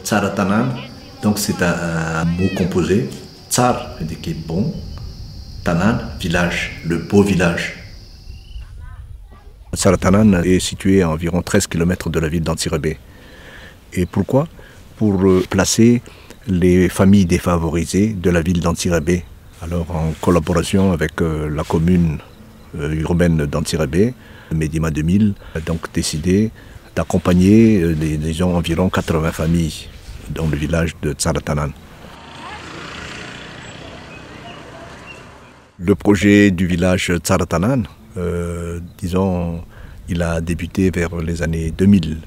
Tsara Tanana, donc c'est un mot composé. Tsar, qui est bon. Tanana, village, le beau village. Tsara Tanana est situé à environ 13 km de la ville d'Antsirabe. Et pourquoi? Pour placer les familles défavorisées de la ville d'Antsirabe. Alors en collaboration avec la commune urbaine d'Antsirabe, Medima 2000 a donc décidé d'accompagner disons, environ 80 familles dans le village de Tsara Tanana. Le projet du village Tsara Tanana, disons, il a débuté vers les années 2000.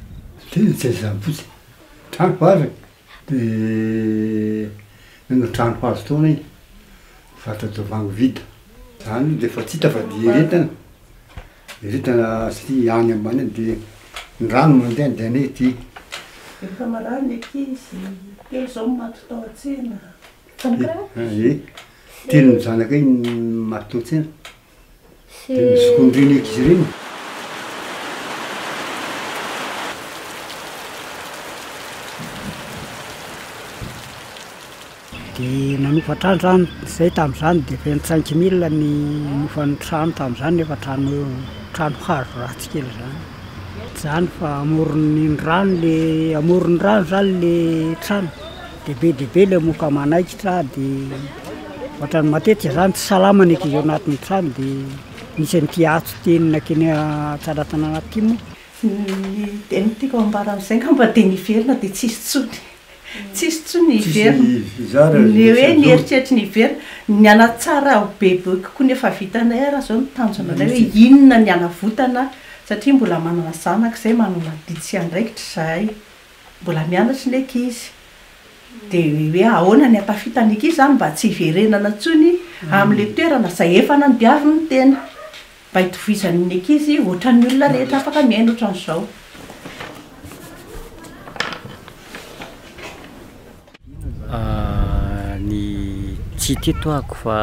Di nanofa trano zany zay tamin'izany dia 25 000 ny nofany trano tamin'izany nefa trano hazo ratsy kely zany. Zany fa amoron'ny rano zany le trano. Be le moka manaikitra dia ohatrany matetika zany tsy salama ny ankizy ao anatin'ny trano dia misy an'ity atso tenina keny Tsara Tanana aty moa. Ny teny tiako ambara amin'izay ngamba dia ny iverina dia tsisy tsony. Tsisy tsony iverina. Ny hoe ny eritreritry ny iverina ny anatsara ho bebe kokoa nefa vitanay raha zao nitanjona anay hoe inona ny anavotana satria mbola manana zanaka izay manana didy sy andraikitra zahay. Mbola mianatra ny ankizy. Dia hoe ahoana ny atafitany ankizy zany mba tsy hiverenana tsony amin'ilay toerana izay efa nandiavy ny tena. Mba hitovizan'ny ankizy ohatran'ny olona rehetra afaka miaina ohatran'izao. Ny tsy teto ako fa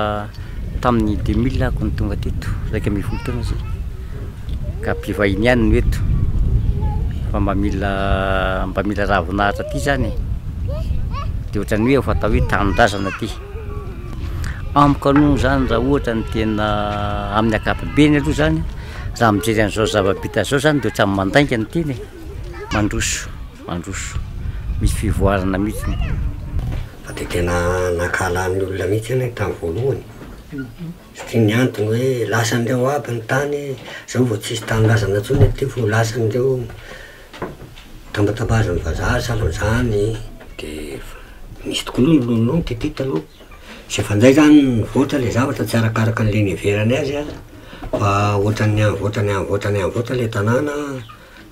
tamin'ny 2000 ako ny tonga teto, 2010 taona zay. Ka mpivahiny ihany no eto. Fa mba mila ravinahitra aty zany. Dia ohatrany hoe efa atao hoe tanindrazana aty. Amiko aloha zany raha ohatra ny tena amin'ny ankapobeny aloha zany, raha mijery an'izao zava-bita zao zany dia ohatrany mandainga ny teny. Mandroso. Misy fivoarana mihitsy. Fa dia tena nakalan'ny olona mihitsy any tamin'ny voalohany. Satria ny antony hoe lasandreo aby ny tany, zao vao tsisy tanindrazana intsony aty vao lasandreo tambatabazan'ny vazaha salan'izany. Dia misy tokony lolonao titita aloha. Izay fanday zany nivoatra ilay zavatra tsy arakaraka an'ilay niverany azy aza. Fa ohatran'ny avoatra ilay tanàna,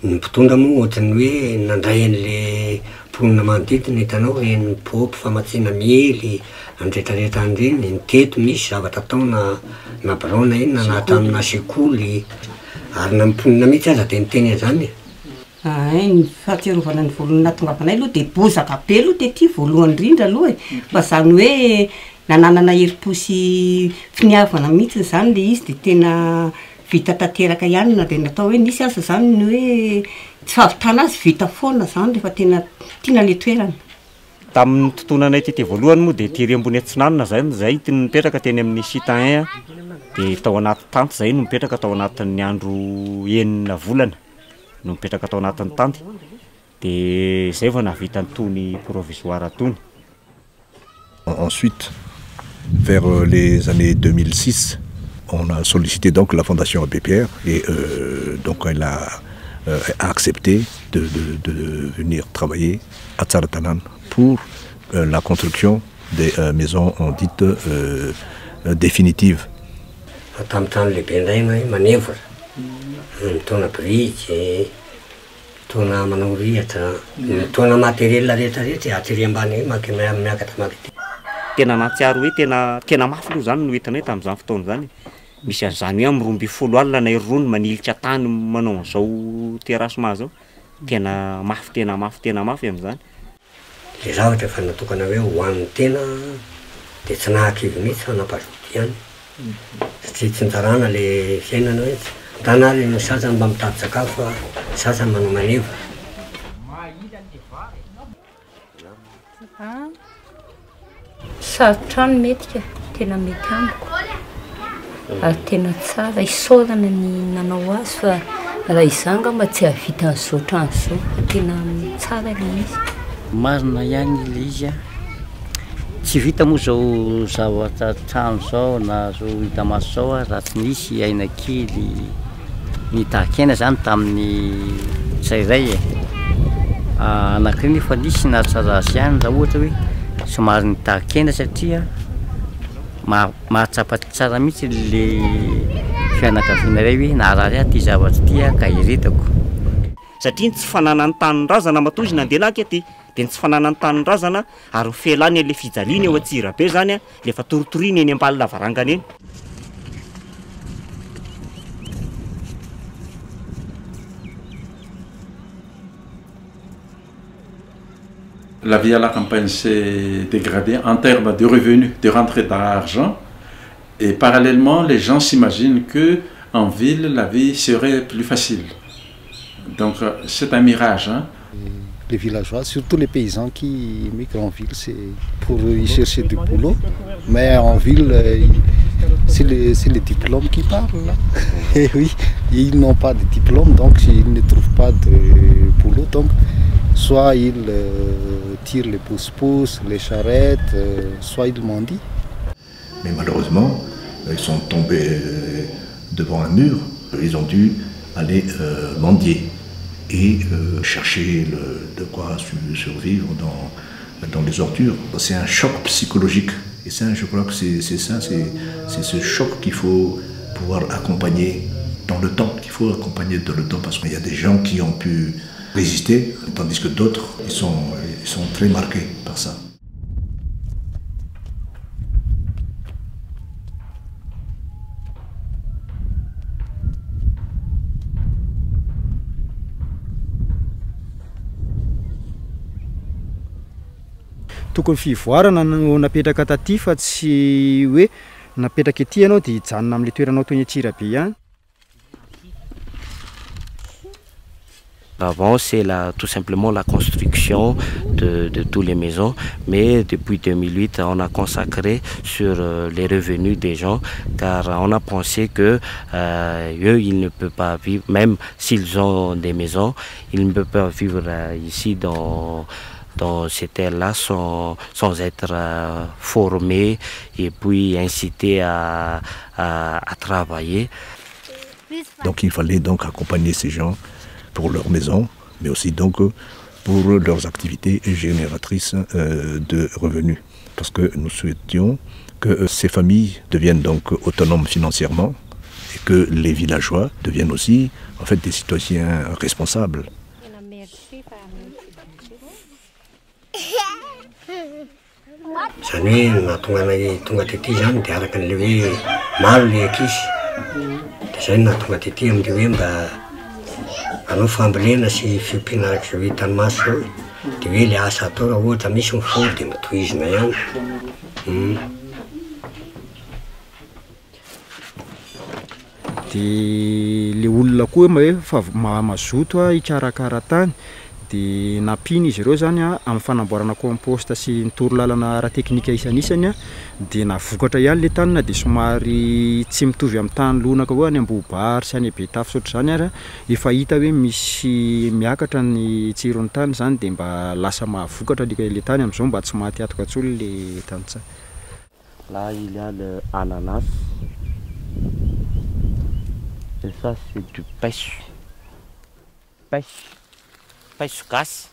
ny mpitondra moa ohatran'ny hoe nandray an'ilay mponina manodidina hitanao hoe ny pôpy famatsiana miely, andretrarehetra an'ireny, ny teto misy zavatra atao na balaona iny na natramina sekoly. Ary na mponina mihitsy aza dia niteny zany. Ny fahatsiarovana ny voalohany nahatongavanay aloha dia bozaka be aloha dia ity voalohany indrindra aloha e. Fa zany hoe nananana herim-po sy finiavana mihitsy zany le izy dia tena vita tanteraka ihany na dia natao hoe nisy asa zany ny hoe tsy fahavitana azy vita foana zany rehefa tena tiana le toerana. Tamin'ny tontolonanay ty voalohany moa dia tery ambony Atsinanana zay ty nipetraka teny amin'ny site 1 dia tao anaty tanty zay no mipetraka tao anatin'ny andro 9 volana no mipetraka tao anatin'ny tanty. Dia zay vao nahavita tony provisoire tony. Ensuite, vers les années 2006, on a sollicité donc la Fondation Abbé Pierre et donc elle a accepté de venir travailler à Tsara Tanana pour la construction des maisons dites définitives. Tamin'ny trano lehibe indray manevora mitona biriky, mitona manao rihatra, mitona matériel rehetrarehetra atsy ambany miakatra maty. Tena natsiaro hoe tena mafy aloha zany no entanay tamin'izany fotoana zany. Misy an'izany hoe am'roa ambin'ny folo alina na irony manilitra tany manao an'izao terasema zao. Tena mafy amin'izany. Le zavatra efa natokana hoe hoan'ny tena dia tsy nahakivy mihitsy fa nampazoto ihany. Satria tsy nitsarana le fiainana hoe tanary no sasany mba mitady sakafo fa sasany manao maneva. Sarotrano mety tena mety amiko ary tena tsara isaorana ny nanao azy fa raha izanga mba tsy havita an'izao trano zao tena tsara le izy. Marina ihany le izy a tsy vita moa zao zavatra trano zao na zao hita maso zao a raha tsy nisy aina kely nitahakena zany tamin'ny tsirairay anankiray nefa nisy nahatsara azy ihany raha ohatra hoe somary nitahakena satria mahatsapa tsara mihitsy le fianakaviana iray hoe naharary ahy ty zavatra ty ka iretako. Satria tsy fananany tanin-drazana matozy nandeha laky aty dia tsy fananany tanin-drazana ary felany le fijaliana eo Antsirabe zany a le fa toritoriana eny ambany lavarangana eny. La vie à la campagne s'est dégradée en termes de revenus, de rentrée d'argent. Et parallèlement, les gens s'imaginent qu'en ville, la vie serait plus facile. Donc c'est un mirage. Hein? Les villageois, surtout les paysans qui migrent en ville, c'est pour y chercher du boulot. Mais en ville, c'est les diplômes qui parlent. Là. Et oui, ils n'ont pas de diplôme, donc ils ne trouvent pas de boulot. Donc, soit ils tirent les pousse-pousse, les charrettes, soit ils mendient. Mais malheureusement, ils sont tombés devant un mur. Ils ont dû aller mendier et chercher de quoi survivre dans les ordures. C'est un choc psychologique. Et ça, je crois que c'est ce choc qu'il faut pouvoir accompagner dans le temps, parce qu'il y a des gens qui ont pu résister, tandis que d'autres, ils sont très marqués par ça. Tokony fivoarana no napetraka taty fa tsy hoe napetraka ety ianao dia hijanona amin'ilay toeranao toy ny Antsirabe ihany. Avant, c'est tout simplement la construction de toutes les maisons, mais depuis 2008, on a consacré sur les revenus des gens, car on a pensé que eux, ils ne peuvent pas vivre, même s'ils ont des maisons, ils ne peuvent pas vivre ici dans ces terres-là sans être formés et puis incités à travailler. Donc il fallait donc accompagner ces gens pour leur maison, mais aussi donc pour leurs activités génératrices de revenus. Parce que nous souhaitions que ces familles deviennent donc autonomes financièrement et que les villageois deviennent aussi en fait des citoyens responsables. Zany hoe nahatonga anay tonga tety zany dia araka an'le hoe maro le ankizy dia zay nahatonga tety amin'le hoe mba hanao fambolena sy fiompiana arak'izao hoe tanimaso zao dia hoe le asa atao raha ohatra misy mifody dia mitohizina ihany. Dia le olona koa hoe fa mazoto hikarakara tany dia nampiny izy ireo zany amin'ny fanamboarana compost sy nitorolalana ara-teknika isanisany dia navokatra ihany le tany na dia somary tsy mitovy amin'ny tany lonaka koa any Ambobary sy any Betafy sotra zany ary efa hita hoe misy miakatra ny tsiron'ny tany zany dia mba lasa mahavokatra le tany amin'izao mba tsy maty atoka atsolo le tany tsara. Là il y a le ananas et ça c'est du pêche gasses.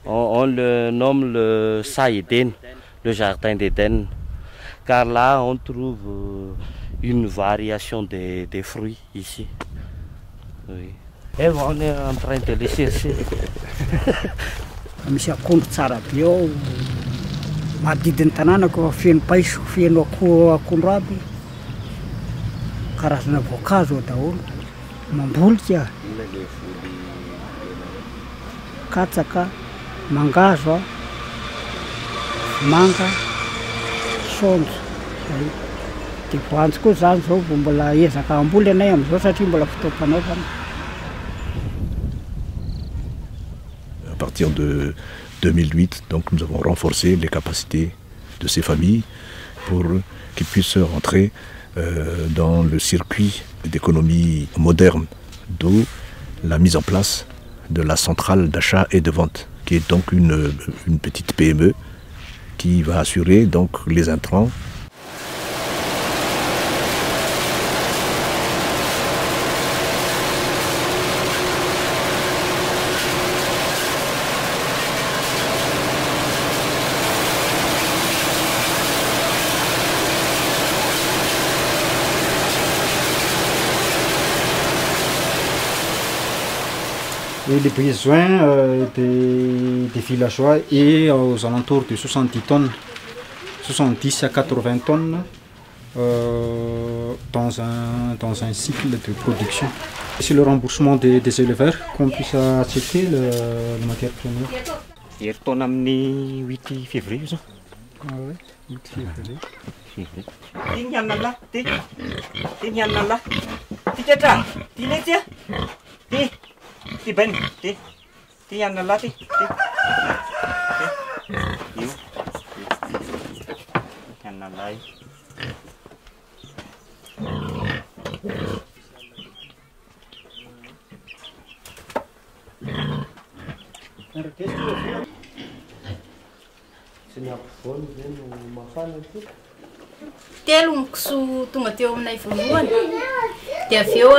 On le nomme le saïden. le jardin d'Éden, car là on trouve une variation des fruits ici. Oui. Et on est en train de les chercher. Misy akondro tsara be ao manodidiny tanànako feno paiso feno akondro aby karazana voankazo daholo mambolika katsaka mangazo manga saonjo zay dia voanjo koa zany zao vao mbola ezaka amboly anay amin'izao satria mbola fotoam-panaovana. À partir de 2008, donc, nous avons renforcé les capacités de ces familles pour qu'ils puissent rentrer dans le circuit d'économie moderne, d'où la mise en place de la centrale d'achat et de vente, qui est donc une petite PME qui va assurer donc les intrants. Et les besoins des villageois est aux alentours de 70 tonnes, 70 à 80 tonnes dans un cycle de production. C'est le remboursement des éleveurs qu'on puisse acheter la matière première. Il retourne amener 8 février. Ah oui, 8 février. Tí bên tí ăn là tí yếu ăn là lấy telo ny kisoa tonga teo aminay voalohany dia avy eo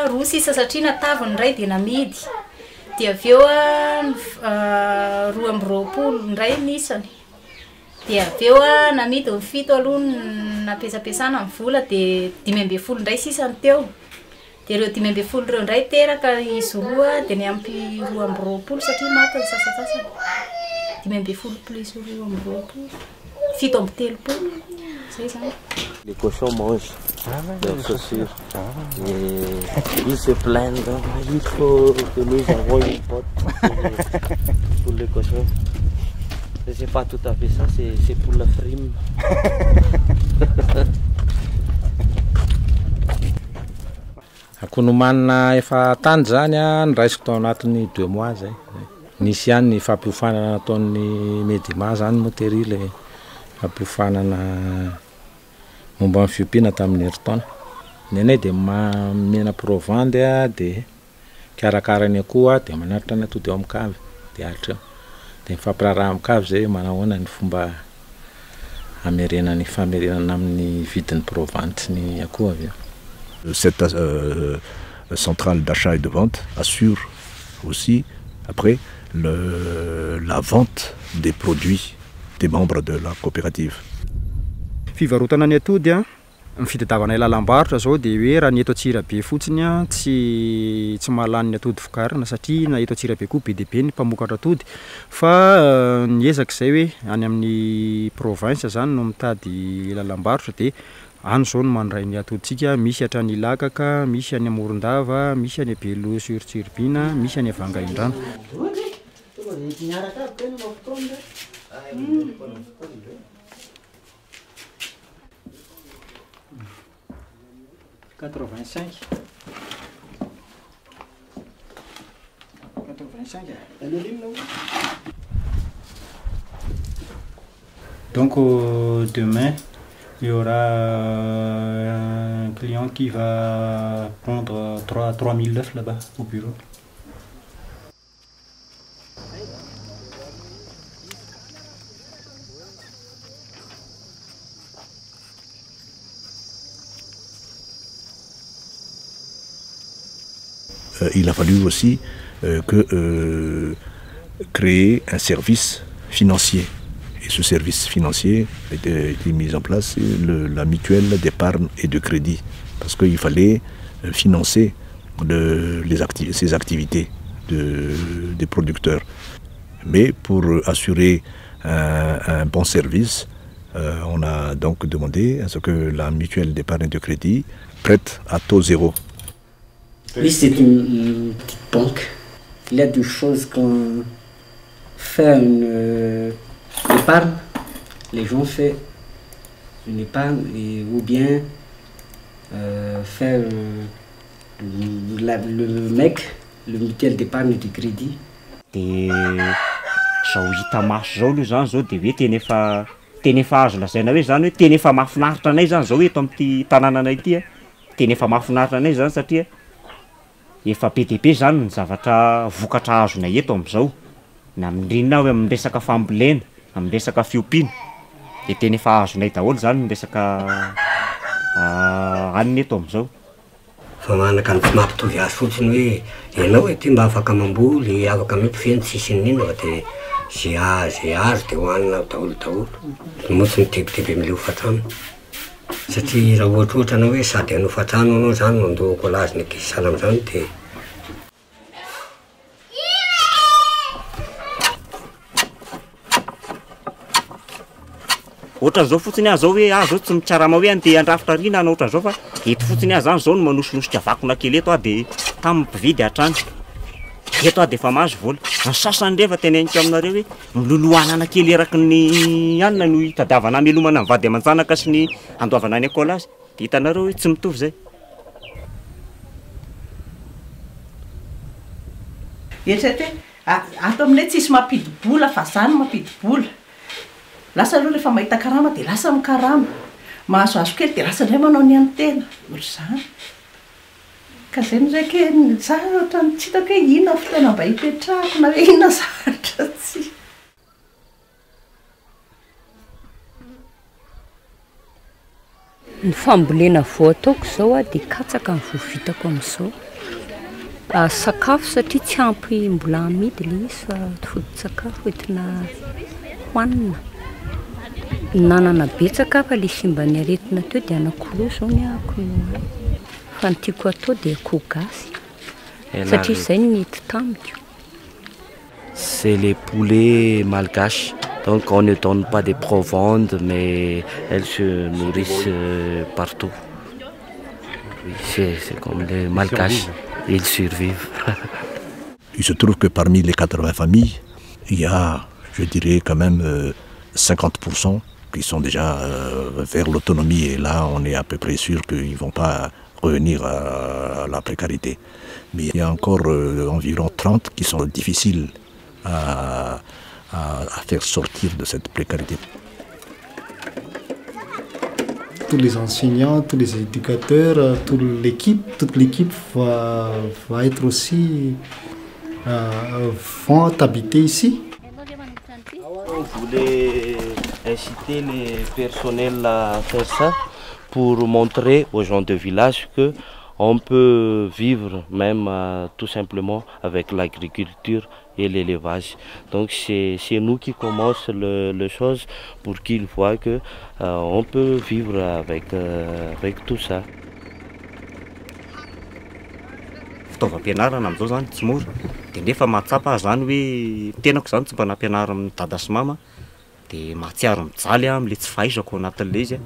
roa sisa satria nataviny ndray dia namidy dia avy eo 220 ndray nisany dia avy eo namidy ny fito aloha napesapesaana ny vola dia 520 ndray sisany teo dia ireo 520 ireo ndray teraka izy roa dia ny ampy 220 satria maka ny sasasasany 520 plus 220 fito amby telopolo. Les cochons mangent leurs chaussures et ils se plaignent. Donc, il faut que nous avons une porte pour les cochons. C'est pas tout à fait ça, c'est pour la frime. Akonomana efa tany zany niraisiko tao anatin'ny 2 mois zay. Nisy ihany ny fampiofanana nataon'ny Medima zany moa tery le fampiofanana momba ny fiompiana tamin'ny heritaona. Nenay dia mamena provandy dia karakarany akoho dia manaritra ny atody eo amin'ny kavy dia alitra eo. Dia mifampiraraha amin'ny kavy zay manahoana ny fomba hamerenany famerenana amin'ny vidin'ny provandy sy ny akoho avy eo. Cette centrale d'achat et de vente assure aussi après la vente des produits des membres de la coopérative. Fivarotana ny atody ny fitadiavanay lalam-barotra zao dia hoe raha ny eto Antsirabe fotsiny tsy mahalany ny atody vokarina satria na eto Antsirabe koa be dia be ny mpamokatra atody fa niezaka izay hoe any amin'ny province zany no mitady lalam-barotra dia any zao no mandray ny atoditsika, misy hatrany Lakaka, misy any Morondava, misy any Belo sur Tsirbina, misy any Vangaindrano. Donc demain, il y aura un client qui va prendre 3000 œufs là-bas au bureau. Il a fallu aussi créer un service financier Et ce service financier a été mis en place, la mutuelle d'épargne et de crédit, parce qu'il fallait financer ces activités des producteurs. Mais pour assurer un bon service, on a donc demandé à ce que la mutuelle d'épargne et de crédit prête à taux zéro. Oui, c'est une petite banque. Il y a deux choses qu'on fait une épargne. Les gens font une épargne ou bien faire le mec, le mutuelle d'épargne et de crédit. Zao hita maso zao aloha zany zao dia hoe teny efa azo lazaina hoe zany hoe teny efa mahafinaritra anay zany zao eto amin'ity tanàna anay ity teny efa mahafinaritra anay zany satria efa be dia be zany ny zavatra vokatra azonay eto amin'izao na mindrina hoe amin'ny resaka fambolena amin'ny resaka fiompiana dia teny efa azonay daholo zany ny resaka anina eto amin'izao. Fa manaka ny mampitovy azy fotsiny hoe ianao ety mba afaka mamboly afaka mimpifeny tsisy ninona dia zay azo dia hohanina daholo mosy mitebiteby amin'ilay hofatrano satria raha ohatrohatrana hoe sady hanofatrano anao zany mandohako alazy ny ankizy sahala amin'izany dia ohatran'izao fotsiny azy zao hoe zao tsy mitsarama hoe andeha andrafitra rina na ohatran'izao fa eto fotsiny azy zany zao no manosolosotra vakona kely eto dia tamin'ny mpividy hatrany eto dia efa mahazo vola ny sasany rehefa teneniko aminareo hoe milolohanana kely eraky ny anina no hitadiavana amelomana ny vady aman-janaka sy ny andoavana ny ekôla azy dia hitanareo hoe tsy mitovy zay. Eritreretra hoe ato aminay tsisy mampidibola fa zany mampidibola. Lasa aloha rehefa mahita karama dia lasa mikarama. Mahazoazo kely dia lasa indray manao ny any tena. Ohatr' izany. Ka izay no raiky za ohatrany tsy hitako hoe inona fotoana mba hipetrahako na hoe inona zavatra tsy. Ny fambolena vao ataoko izao dia katsaka ny voavitako amin'izao. Sakafo satria tsy ampy mbola amidy ilay izy fa foto-tsakafo entina hohanina. Nanana betsaka fa ilay simba ny aretina teo dia anankiroa izao ny ahako fa ny tiako atao dia akoho gasy satria izay ny mety tamiko. C'est les poulets malgaches. Donc on ne donne pas des provandes, mais elles se nourrissent partout. Oui, c'est comme les malgaches, ils survivent. Il se trouve que parmi les 80 familles, il y a, je dirais quand même 50% qui sont déjà vers l'autonomie. Et là, on est à peu près sûr qu'ils ne vont pas revenir à la précarité. Mais il y a encore environ 30 qui sont difficiles à faire sortir de cette précarité. Tous les enseignants, tous les éducateurs, toute l'équipe va être aussi vont habiter ici. On voulait inciter les personnels à faire ça pour montrer aux gens du village que on peut vivre même tout simplement avec l'agriculture et l'élevage. Donc c'est nous qui commençons les choses pour qu'ils voient que on peut vivre avec tout ça. Fitaovam-pianarana amin'izao zany tsy mora dia nefa mahatsapa zany hoe tenako zany tsy mba nampianara amin'ny dada sy mama dia mahatsiaro mijaly amin'ilay tsy fahaizako anatin'ilay izy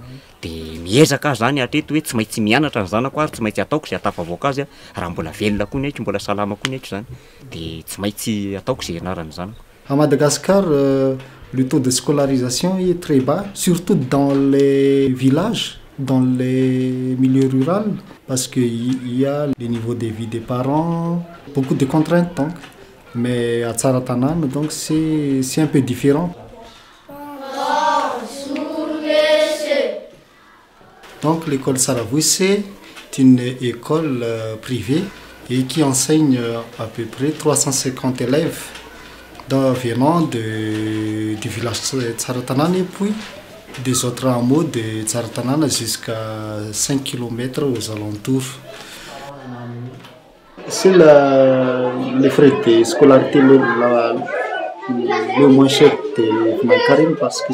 dia miezaka zany hatreto hoe tsy maintsy mianatra ny zanako ary tsy maintsy ataoko izay hatafavoaka azy raha mbola velona koa ny aiko mbola salama koa ny aiko zany dia tsy maintsy ataoko izay ianarany zanako. À Madagascar, le taux de scolarisation est très bas, surtout dans les villages, dans les milieux ruraux, parce qu'il y a le niveau de vie des parents, beaucoup de contraintes donc. Mais à Tsaratanane, donc c'est un peu différent. Donc l'école Saravousse est une école privée et qui enseigne à peu près 350 élèves venant du village Tsaratanane et puis des autres hameaux de Tsaratanane jusqu'à 5 km aux alentours. C'est les frais de scolarité le moins cher de Mankarim parce que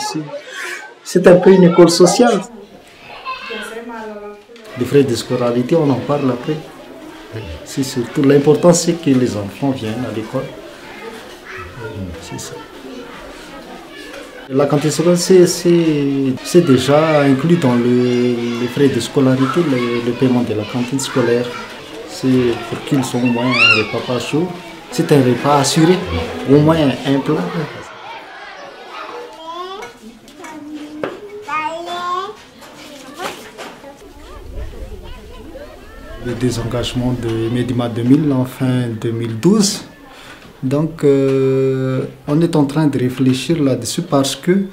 c'est un peu une école sociale. Les frais de scolarité, on en parle après. C'est surtout l'important, c'est que les enfants viennent à l'école. C'est ça. La cantine scolaire, c'est déjà inclus dans les frais de scolarité, le paiement de la cantine scolaire. C'est pour qu'ils soient au moins un repas par jour. C'est un repas assuré, au moins un plat. Le désengagement de Medima 2000 en fin 2012. Donc, on est en train de réfléchir là-dessus parce que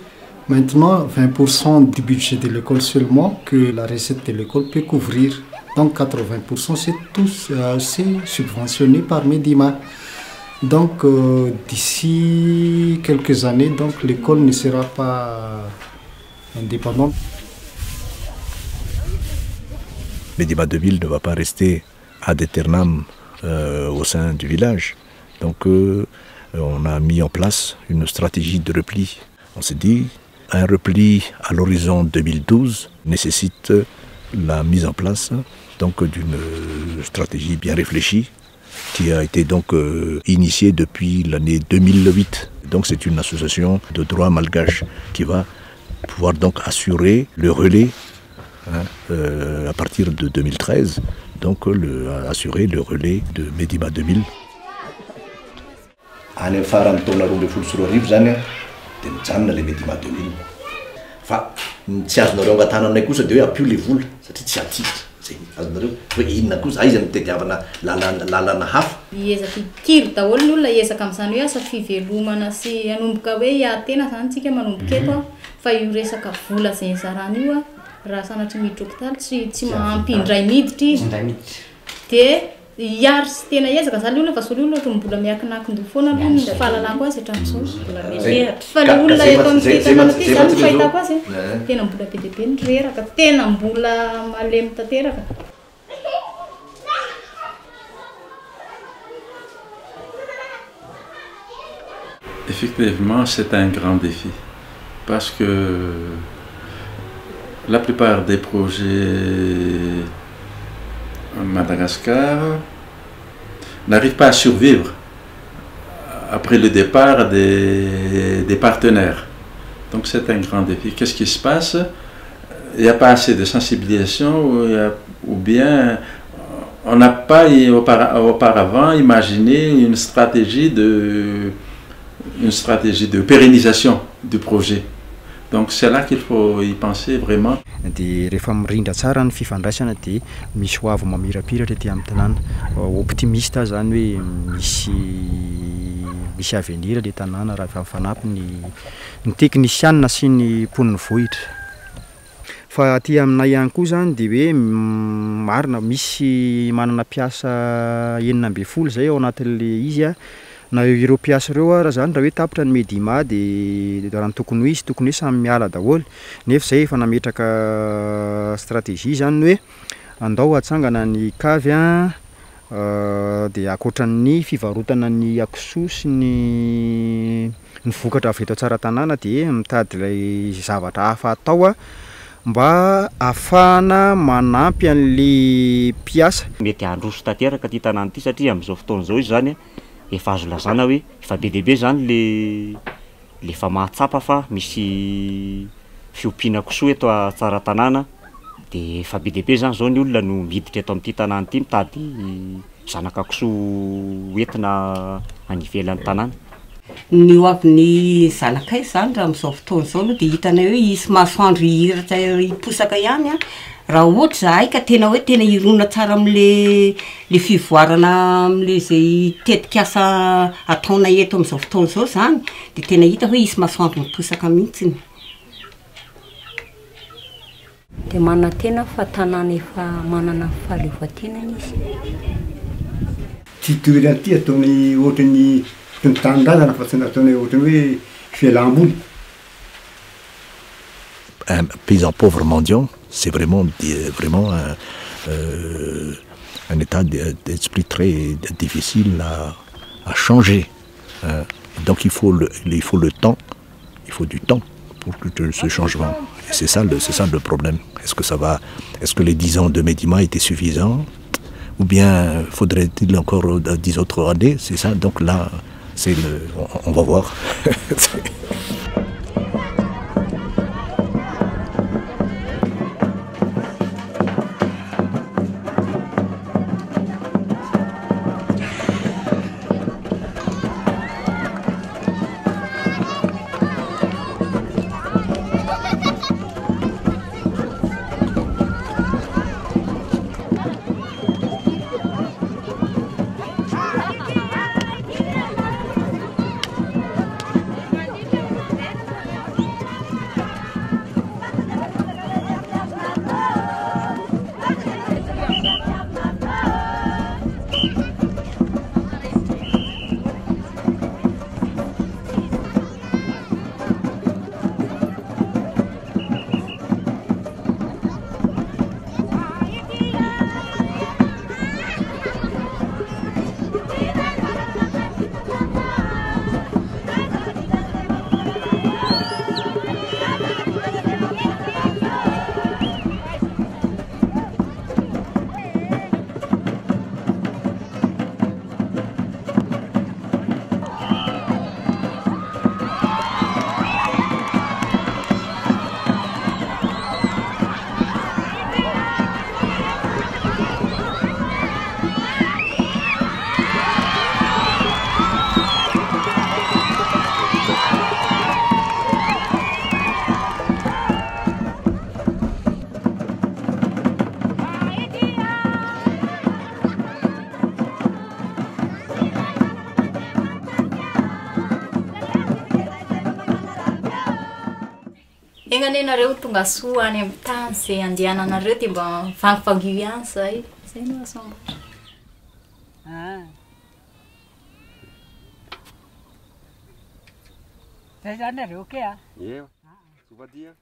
maintenant, 20% du budget de l'école seulement que la recette de l'école peut couvrir. Donc, 80% c'est subventionné par Medima. Donc, d'ici quelques années, l'école ne sera pas indépendante. Medima 2000 ne va pas rester ad aeternam au sein du village. Donc on a mis en place une stratégie de repli. On s'est dit, un repli à l'horizon 2012 nécessite la mise en place d'une stratégie bien réfléchie qui a été initiée depuis l'année 2008. Donc c'est une association de droit malgache qui va pouvoir assurer le relais à partir de 2013, assurer le relais de Medima 2000. Any amin'ny farany taona 2024 zany dia mijanona le Medima 2000 fa tsy azonareo angatananay kosa dia hoe ampio le vola satria tsy atitra zay azonareo hoe inona kosa aiza mitadiavana lalana hafa iezaka ikiry daholo ny olona iezaka amin'izany hoe asa fivelomana sy hanomboka hoe hiahatena zany tsika manomboka eto fa io resaka vola zay zarana io raha sanatry miditra hôpitaly tsy mahampy indray miditra izy dia iary sy tena ezaka zany olona fa solo olona ohatry mbola miakinakindro foana aloha fahalalako azy hatramin'izao fa le olona eto amin'ny tanàna ty zany fahitako azy tena mbola be dia be nireraka tena mbola malemy tanteraka. Effectivement, c'est un grand défi parce que la plupart des projets en Madagascar n'arrivent pas à survivre après le départ des partenaires. Donc c'est un grand défi. Qu'est-ce qui se passe? Il n'y a pas assez de sensibilisation ou bien on n'a pas auparavant imaginé une stratégie de pérennisation du projet. Donc c'est là qu'il faut y penser vraiment. Dia rehefa mirindra tsara ny fifandraisana dia misy ho avy mamirapiratra ety amin'ny tanàna optimiste zany hoe misy avenir le tanàna raha mifanampy ny teknisianina sy ny mponiny vohitra. Fa aty aminay ihany koa zany dia hoe marina misy manana piasa 9 zay ao anatin'le izy na ireo piasa ireo raha zany raha hoe tapitra ny Medima dia raha ny tokony hoe samy miala daholo nefa zay efa nametraka stratégie zany hoe andao hatsangana ny kavy dia akoatran'ny fivarotana ny akoso sy ny vokatra avy eto tsara tanàna dia mitady ilay zavatra hafa atao mba afahana manampy an'le piasa. Mety handroso tanteraka ty tanàna ty satria amin'izao fotoana izao izy zany efa azo lazana hoe efa be dehibe zany le fa mahatsapa fa misy fiompiana kosoa eto tsara tanàna dia efa be dehibe zany zao ny olona no miditra eto amin'ity tanàna ity mitady zanaka kosoa entina any ivelan'ny tanàna. Ny hoavin'ny zanakay zany raha amin'izao fotoana izao aloha dia hitanay hoe isy masoandro hiratra hiposaka ihany raha ohatra zahay ka tena hoe tena irona tsara amin'le fivoarana amin'le zay tetikasa ataona eto amin'izao fotoana izao zany dia tena hita hoe isy masoandro miposaka mihitsiny. Dia manantena fa tanàna efa manana fahaleovan-tenany izy. Tsy toerana ty ataony ohatran'ny tanindrazana fa tsy nataony ohatran'ny hoe fialam-boly. Un paysan pauvre mendiant, c'est vraiment un état d'esprit très difficile à changer. Donc il faut le temps, il faut du temps pour que ce changement. Et c'est ça le problème. Est-ce que les 10 ans de Medima étaient suffisants? Ou bien faudrait-il encore 10 autres années? C'est ça. Donc là, on va voir. Enganenareo tonga soa any amin'ny tany zay andehananareo dia mba fangifangio ihany zay. Zay no asomba. Zay zany nareo ke a? Eo, sovadia.